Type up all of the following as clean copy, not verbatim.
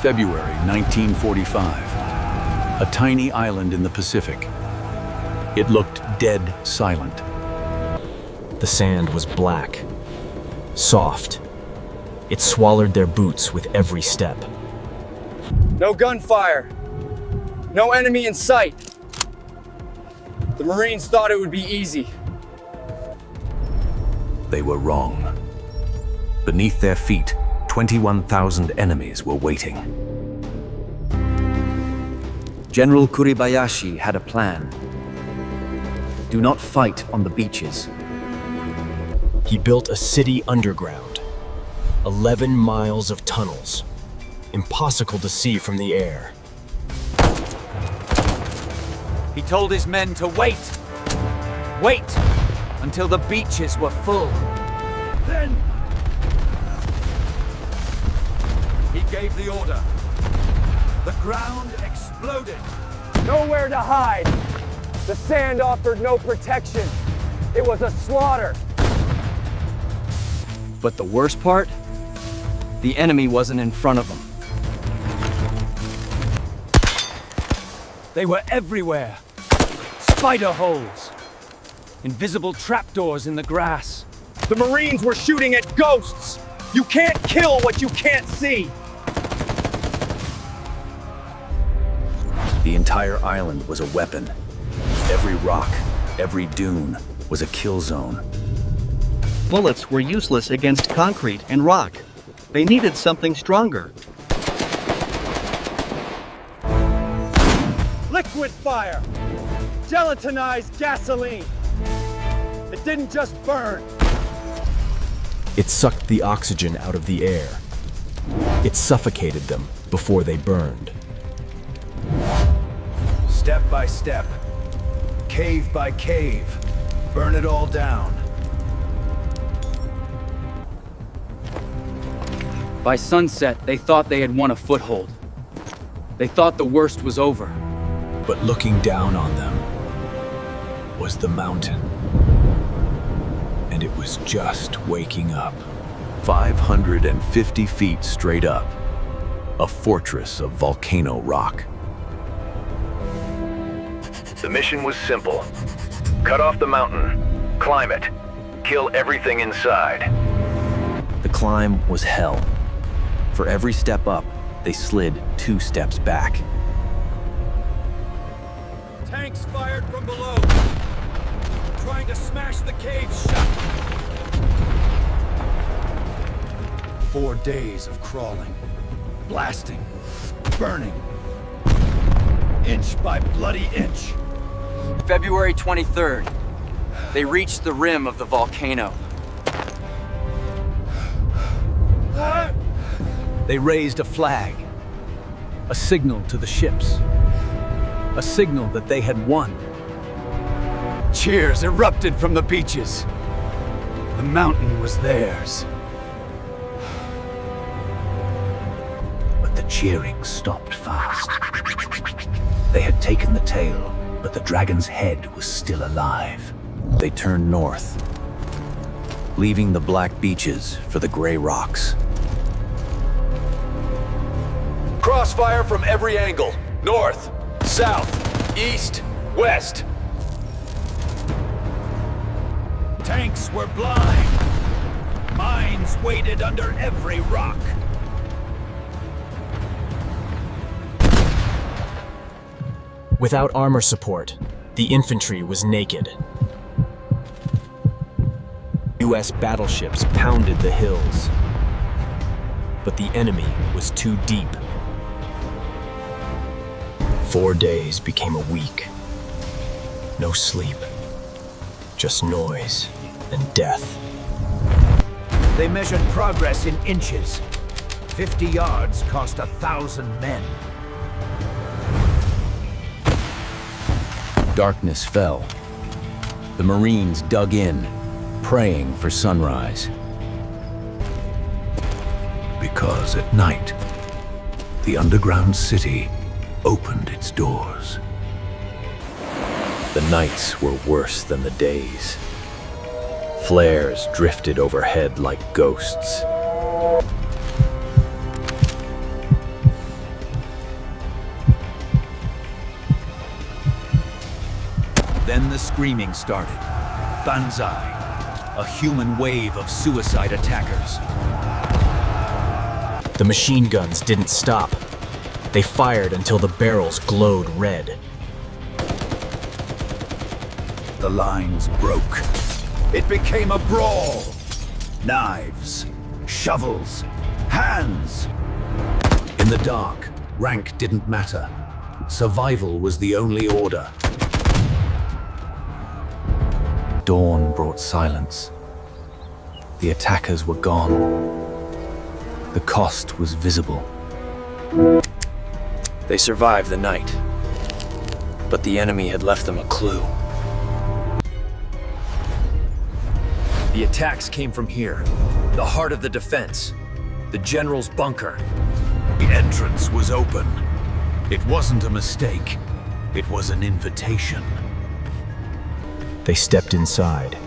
February 1945. A tiny island in the Pacific. It looked dead silent. The sand was black, soft. It swallowed their boots with every step. No gunfire. No enemy in sight. The Marines thought it would be easy. They were wrong. Beneath their feet, 21,000 enemies were waiting. General Kuribayashi had a plan. Do not fight on the beaches. He built a city underground, 11 miles of tunnels, impossible to see from the air. He told his men to wait until the beaches were full. Then he gave the order. The ground exploded. Nowhere to hide. The sand offered no protection. It was a slaughter. But the worst part? The enemy wasn't in front of them. They were everywhere. Spider holes. Invisible trapdoors in the grass. The Marines were shooting at ghosts. You can't kill what you can't see. The entire island was a weapon. Every rock, every dune was a kill zone. Bullets were useless against concrete and rock. They needed something stronger. Liquid fire. Gelatinized gasoline. It didn't just burn. It sucked the oxygen out of the air. It suffocated them before they burned. Step by step, cave by cave, burn it all down. By sunset, they thought they had won a foothold. They thought the worst was over. But looking down on them was the mountain. And it was just waking up. 550 feet straight up. A fortress of volcano rock. The mission was simple. Cut off the mountain, climb it, kill everything inside. The climb was hell. For every step up, they slid 2 steps back. Tanks fired from below, trying to smash the cave shut. 4 days of crawling, blasting, burning, inch by bloody inch. February 23rd, they reached the rim of the volcano. They raised a flag, a signal to the ships, a signal that they had won. Cheers erupted from the beaches. The mountain was theirs. But the cheering stopped fast. They had taken the tail, but the dragon's head was still alive. They turned north, leaving the black beaches for the gray rocks. Crossfire from every angle. North, south, east, west. Tanks were blind. Mines waited under every rock. Without armor support, the infantry was naked. US battleships pounded the hills, but the enemy was too deep. 4 days became a week. No sleep, just noise and death. They measured progress in inches. 50 yards cost 1,000 men. Darkness fell. The Marines dug in, praying for sunrise. Because at night, the underground city opened its doors. The nights were worse than the days. Flares drifted overhead like ghosts. Then the screaming started. Banzai, a human wave of suicide attackers. The machine guns didn't stop. They fired until the barrels glowed red. The lines broke. It became a brawl. Knives, shovels, hands. In the dark, rank didn't matter. Survival was the only order. Dawn brought silence. The attackers were gone. The cost was visible. They survived the night, but the enemy had left them a clue. The attacks came from here, the heart of the defense, the General's bunker. The entrance was open. It wasn't a mistake. It was an invitation. They stepped inside.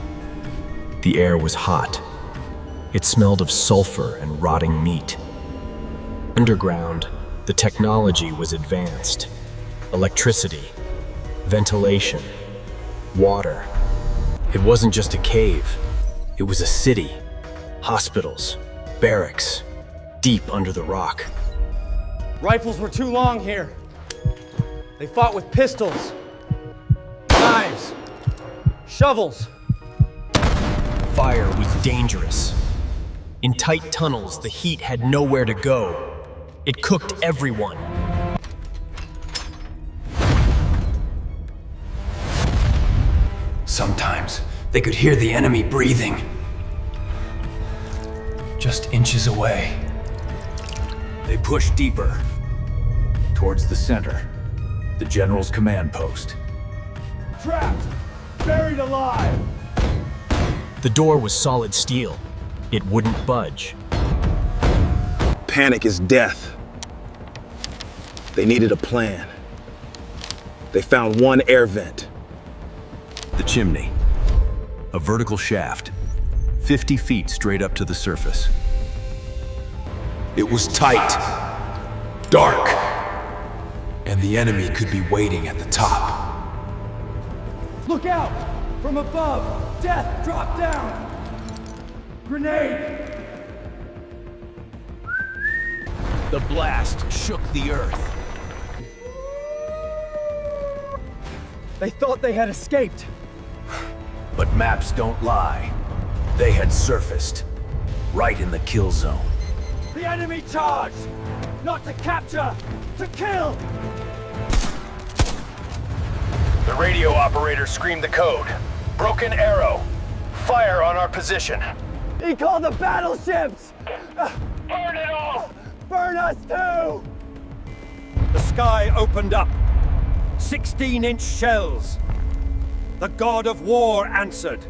The air was hot. It smelled of sulfur and rotting meat. Underground, the technology was advanced. Electricity, ventilation, water. It wasn't just a cave. It was a city. Hospitals, barracks, deep under the rock. Rifles were too long here. They fought with pistols, knives, shovels. Fire was dangerous. In tight tunnels, the heat had nowhere to go. It cooked everyone. Sometimes they could hear the enemy breathing, just inches away. They pushed deeper, towards the center, the General's command post. Trapped! Buried alive! The door was solid steel. It wouldn't budge. Panic is death. They needed a plan. They found one air vent. The chimney. A vertical shaft, 50 feet straight up to the surface. It was tight, dark, and the enemy could be waiting at the top. Look out! From above! Death! Drop down! Grenade! The blast shook the earth. They thought they had escaped. But maps don't lie. They had surfaced, right in the kill zone. The enemy charged! Not to capture, to kill! The radio operator screamed the code. Broken arrow. Fire on our position. He called the battleships! Burn it all! Burn us too! The sky opened up. 16-inch shells. The god of war answered.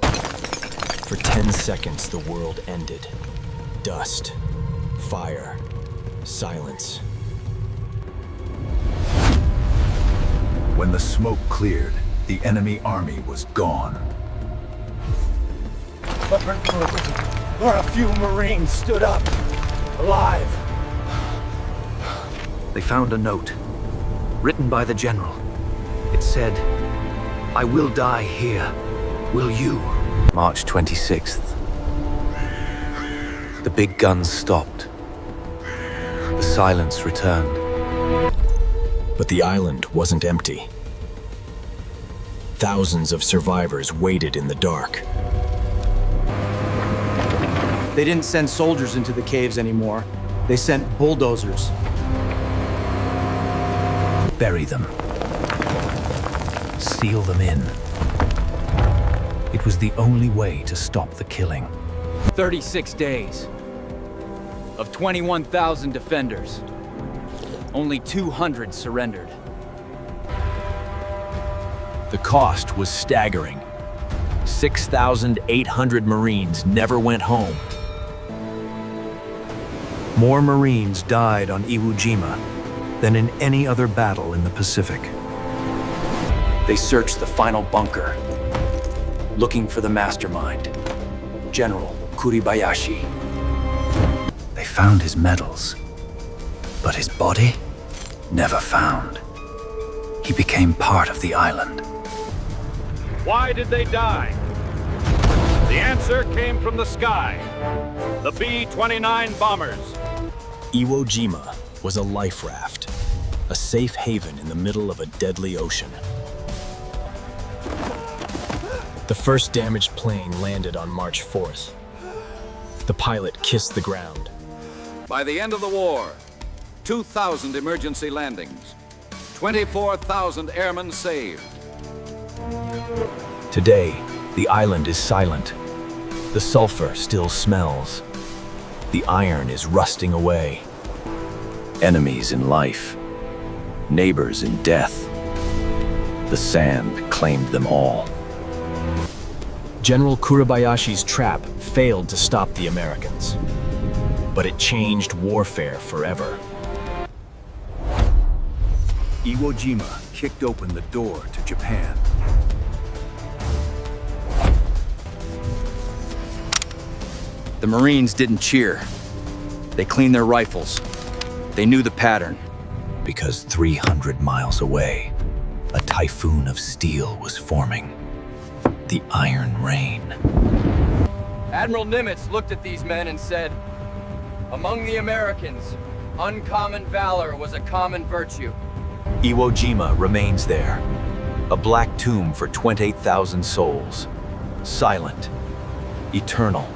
For 10 seconds, the world ended. Dust, fire, silence. When the smoke cleared, the enemy army was gone. Where a few Marines stood up, alive. They found a note, written by the General. It said, "I will die here. Will you?" March 26th. The big guns stopped. The silence returned. But the island wasn't empty. Thousands of survivors waited in the dark. They didn't send soldiers into the caves anymore. They sent bulldozers. Bury them. Seal them in. It was the only way to stop the killing. 36 days. Of 21,000 defenders, only 200 surrendered. The cost was staggering. 6,800 Marines never went home. More Marines died on IWO JIMA than in any other battle in the Pacific. They searched the final bunker, looking for the mastermind, General Kuribayashi. They found his medals, but his body never found. He became part of the island. Why did they die? The answer came from the sky. The B-29 bombers. IWO JIMA was a life raft, a safe haven in the middle of a deadly ocean. The first damaged plane landed on March 4th. The pilot kissed the ground. By the end of the war, 2,000 emergency landings, 24,000 airmen saved. Today, the island is silent. The sulfur still smells. The iron is rusting away. Enemies in life, neighbors in death. The sand claimed them all. General Kuribayashi's trap failed to stop the Americans, but it changed warfare forever. IWO JIMA kicked open the door to Japan. The Marines didn't cheer. They cleaned their rifles. They knew the pattern. Because 300 miles away, a typhoon of steel was forming. The Iron Rain. Admiral Nimitz looked at these men and said, "Among the Americans, uncommon valor was a common virtue." IWO JIMA remains there, a black tomb for 28,000 souls, silent, eternal.